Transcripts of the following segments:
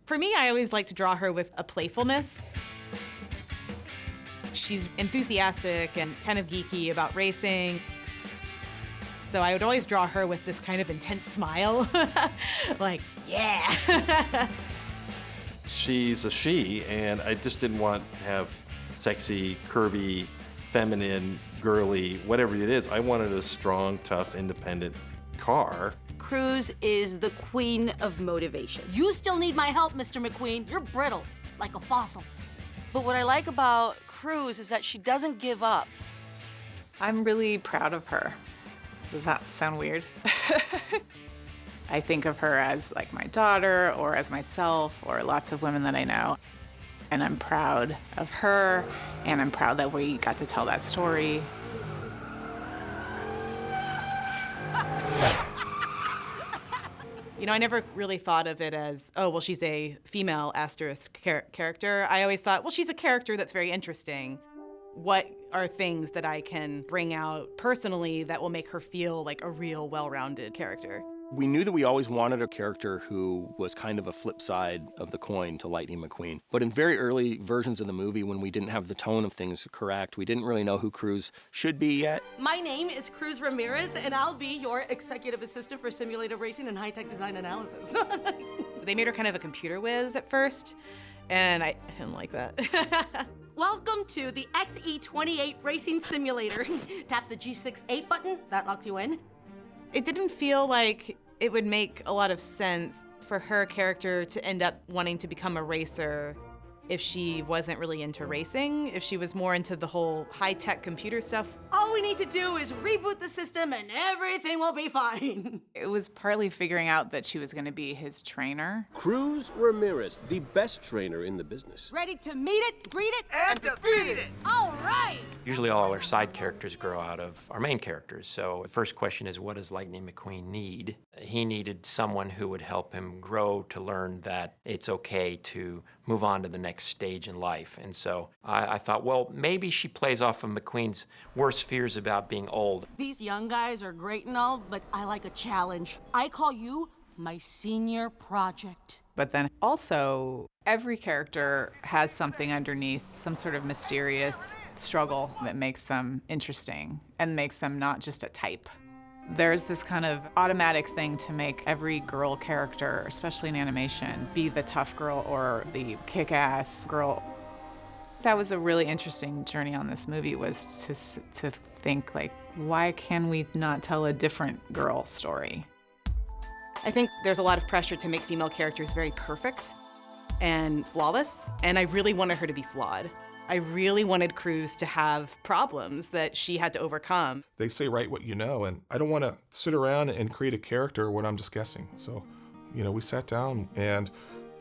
For me, I always like to draw her with a playfulness. She's enthusiastic and kind of geeky about racing. So I would always draw her with this kind of intense smile. Like, yeah. She's a she, and I just didn't want to have sexy, curvy, feminine, girly, whatever it is. I wanted a strong, tough, independent car. Cruz is the queen of motivation. You still need my help, Mr. McQueen. You're brittle, like a fossil. But what I like about Cruz is that she doesn't give up. I'm really proud of her. Does that sound weird? I think of her as like my daughter or as myself or lots of women that I know. And I'm proud of her, and I'm proud that we got to tell that story. You know, I never really thought of it as, oh, well, she's a female asterisk character. I always thought, well, she's a character that's very interesting. What are things that I can bring out personally that will make her feel like a real, well-rounded character? We knew that we always wanted a character who was kind of a flip side of the coin to Lightning McQueen. But in very early versions of the movie, when we didn't have the tone of things correct, we didn't really know who Cruz should be yet. My name is Cruz Ramirez, and I'll be your executive assistant for simulator racing and high-tech design analysis. They made her kind of a computer whiz at first, and I didn't like that. Welcome to the XE28 Racing Simulator. Tap the G6-8 button, that locks you in. It didn't feel like it would make a lot of sense for her character to end up wanting to become a racer if she wasn't really into racing, if she was more into the whole high-tech computer stuff. All we need to do is reboot the system and everything will be fine. It was partly figuring out that she was going to be his trainer. Cruz Ramirez, the best trainer in the business. Ready to meet it, greet it, and defeat it. All right. Usually all our side characters grow out of our main characters. So the first question is, what does Lightning McQueen need? He needed someone who would help him grow to learn that it's okay to move on to the next stage in life. And so I thought, well, maybe she plays off of McQueen's worst fears about being old. These young guys are great and all, but I like a challenge. I call you my senior project. But then also, every character has something underneath, some sort of mysterious struggle that makes them interesting and makes them not just a type. There's this kind of automatic thing to make every girl character, especially in animation, be the tough girl or the kick-ass girl. That was a really interesting journey on this movie, was to think, like, why can we not tell a different girl story? I think there's a lot of pressure to make female characters very perfect and flawless, and I really wanted her to be flawed. I really wanted Cruz to have problems that she had to overcome. They say write what you know, and I don't want to sit around and create a character when I'm just guessing. So, we sat down and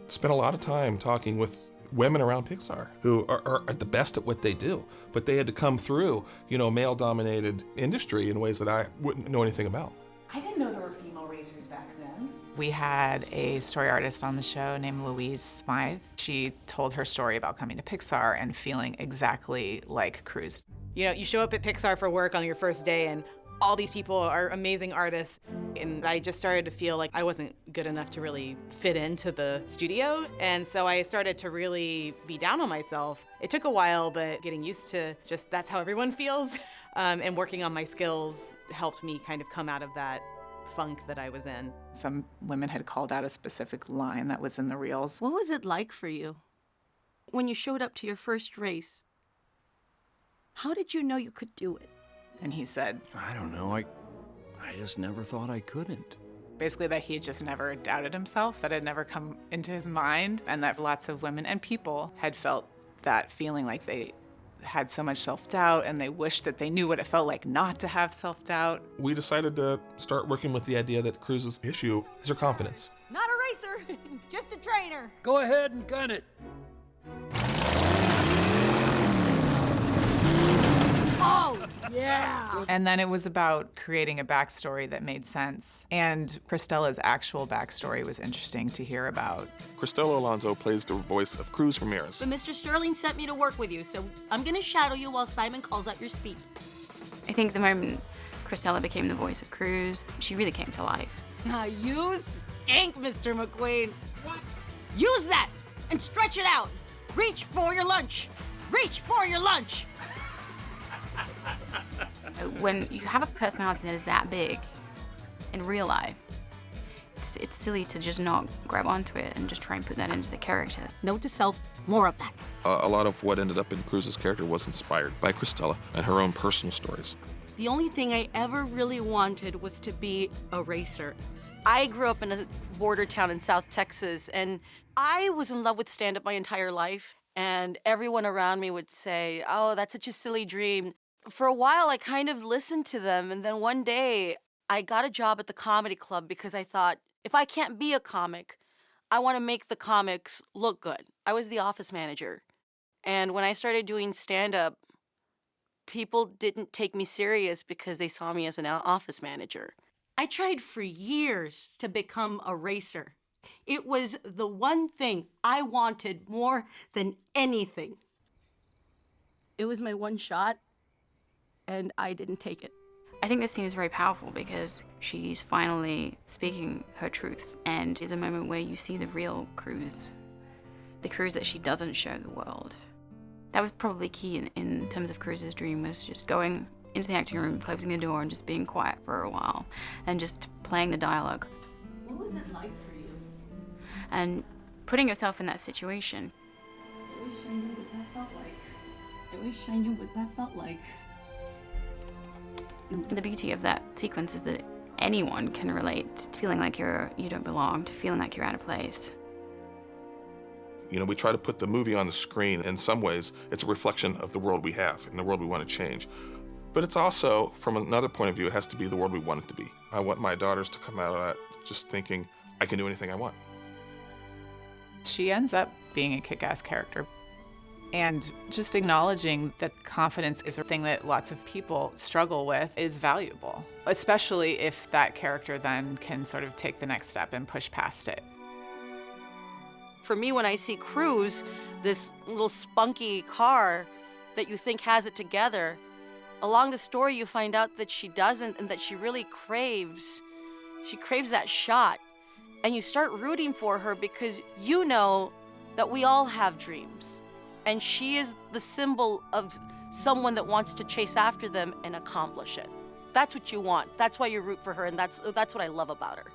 spent a lot of time talking with women around Pixar who are at the best at what they do, but they had to come through, male-dominated industry in ways that I wouldn't know anything about. I didn't know there were female racers back then. We had a story artist on the show named Louise Smythe. She told her story about coming to Pixar and feeling exactly like Cruz. You show up at Pixar for work on your first day and all these people are amazing artists. And I just started to feel like I wasn't good enough to really fit into the studio. And so I started to really be down on myself. It took a while, but getting used to just that's how everyone feels. And working on my skills helped me kind of come out of that funk that I was in. Some women had called out a specific line that was in the reels. What was it like for you when you showed up to your first race? How did you know you could do it? And he said, I don't know, I just never thought I couldn't. Basically that he had just never doubted himself, that had never come into his mind, and that lots of women and people had felt that feeling like they had so much self-doubt and they wished that they knew what it felt like not to have self-doubt. We decided to start working with the idea that Cruz's issue is her confidence. Not a racer, just a trainer. Go ahead and gun it. Oh, yeah. And then it was about creating a backstory that made sense. And Cristella's actual backstory was interesting to hear about. Cristela Alonso plays the voice of Cruz Ramirez. But Mr. Sterling sent me to work with you, so I'm gonna shadow you while Simon calls out your speed. I think the moment Cristela became the voice of Cruz, she really came to life. You stink, Mr. McQueen. What? Use that and stretch it out. Reach for your lunch. Reach for your lunch. When you have a personality that is that big in real life, it's silly to just not grab onto it and just try and put that into the character. Note to self, more of that. A lot of what ended up in Cruz's character was inspired by Cristela and her own personal stories. The only thing I ever really wanted was to be a racer. I grew up in a border town in South Texas, and I was in love with stand-up my entire life. And everyone around me would say, oh, that's such a silly dream. For a while, I kind of listened to them. And then one day, I got a job at the comedy club because I thought, if I can't be a comic, I want to make the comics look good. I was the office manager. And when I started doing stand-up, people didn't take me serious because they saw me as an office manager. I tried for years to become a racer. It was the one thing I wanted more than anything. It was my one shot, and I didn't take it. I think this scene is very powerful because she's finally speaking her truth, and is a moment where you see the real Cruz, the Cruz that she doesn't show the world. That was probably key in terms of Cruz's dream, was just going into the acting room, closing the door, and just being quiet for a while, and just playing the dialogue. What was it like for you? And putting yourself in that situation. I wish I knew what that felt like. I wish I knew what that felt like. The beauty of that sequence is that anyone can relate to feeling like you don't belong, to feeling like you're out of place. You know, we try to put the movie on the screen. In some ways, it's a reflection of the world we have and the world we want to change. But it's also, from another point of view, it has to be the world we want it to be. I want my daughters to come out of that just thinking, I can do anything I want. She ends up being a kick-ass character. And just acknowledging that confidence is a thing that lots of people struggle with is valuable, especially if that character then can sort of take the next step and push past it. For me, when I see Cruz, this little spunky car that you think has it together, along the story you find out that she doesn't, and that she really craves that shot. And you start rooting for her because you know that we all have dreams. And she is the symbol of someone that wants to chase after them and accomplish it. That's what you want. That's why you root for her, and that's what I love about her.